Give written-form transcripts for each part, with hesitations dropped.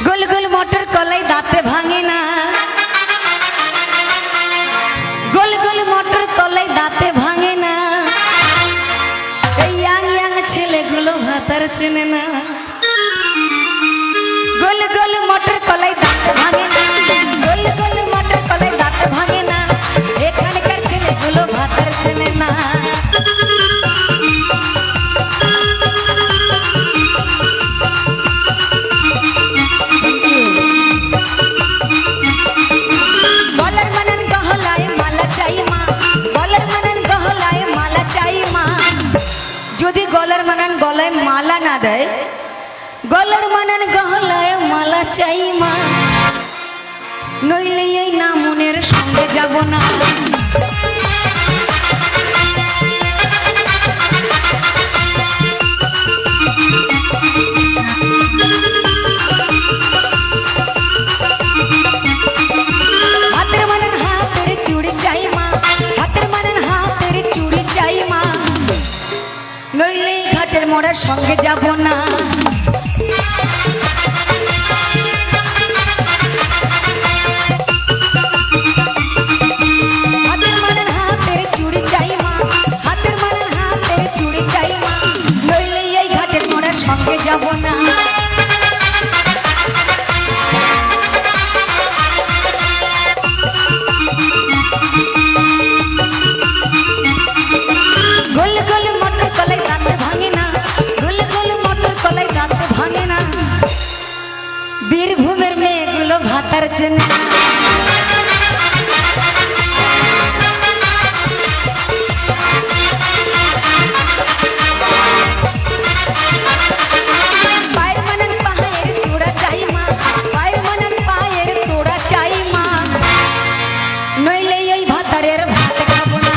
গোল গোল মটর কলাই দাঁতে ভাঙে না, গোল গোল মটর কলাই দাঁতে ভাঙে না। এই ইয়াং ইয়াং ছেলেগুলো ভাতার চেনে না। গোল গোল মটর কলাই দাঁতে ভাঙে না, গোল গোল মটর কলাই দাঁতে ভাঙে না। এখানকার ছেলেগুলো ভাতার চেনে না। যদি গলার মানান গলায় মালা না দেয়, গলার মানান গলায় মালা চাই মা, নইলে এই না মনের সঙ্গে যাব না। হাতের মানান হাতের চুড়ি চাই মা, হাতের মানান হাতের চুড়ি চাই মা, নইলে ঘাটের মোড়ার সঙ্গে যাব না। হাতের মানের হাতের চুড়ি চাই মা, হাতের মানের হাতের চুড়ি চাই মা, নইলে এই ঘাটের মোড়ার সঙ্গে যাব না। গোল গোল মটর কলাই দাঁতে ভাঙে না, গোল গোল মটর কলাই দাঁতে ভাঙে না। বীরভূমের মেয়েগুলো ভাতার চেনে না। পায়ের মানেন পায়ের তোড়া চাই মা, পায়ের মানেন পায়ের তোড়া চাই মা, নইলে এই ভাতারের ভাত খাবো না।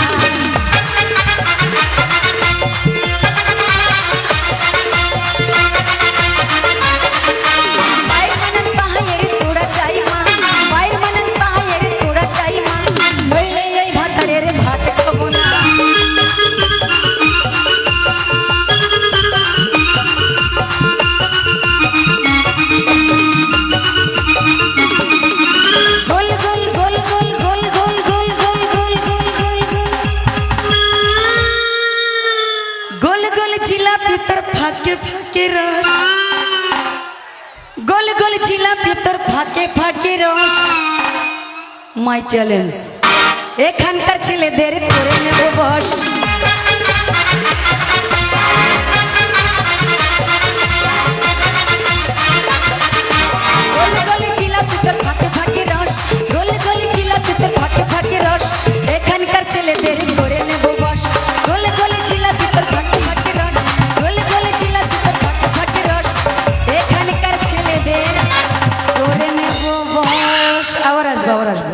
ফাঁকে ফাঁকে রস, গোল গোল জিলাপি তোর ফাঁকে ফাঁকে রস। মাই চ্যালেঞ্জ, এখানকার ছেলেদের করে নেব বস। গোল গোল জিলাপি তোর ফাঁকে ফাঁকে রস, গোল গোল জিলাপি তোর ফাঁকে ফাঁকে রস, এখানকার ছেলেদের করে নেব বস। গোল গোল জিলাপি তোর ফাঁকে ফাঁকে রস, গোল গোল জিলাপি তোর ফাঁকে ফাঁকে রস, এখানকার ছেলেদের করে নেব বস। আবার আসবো, আবার আসবো।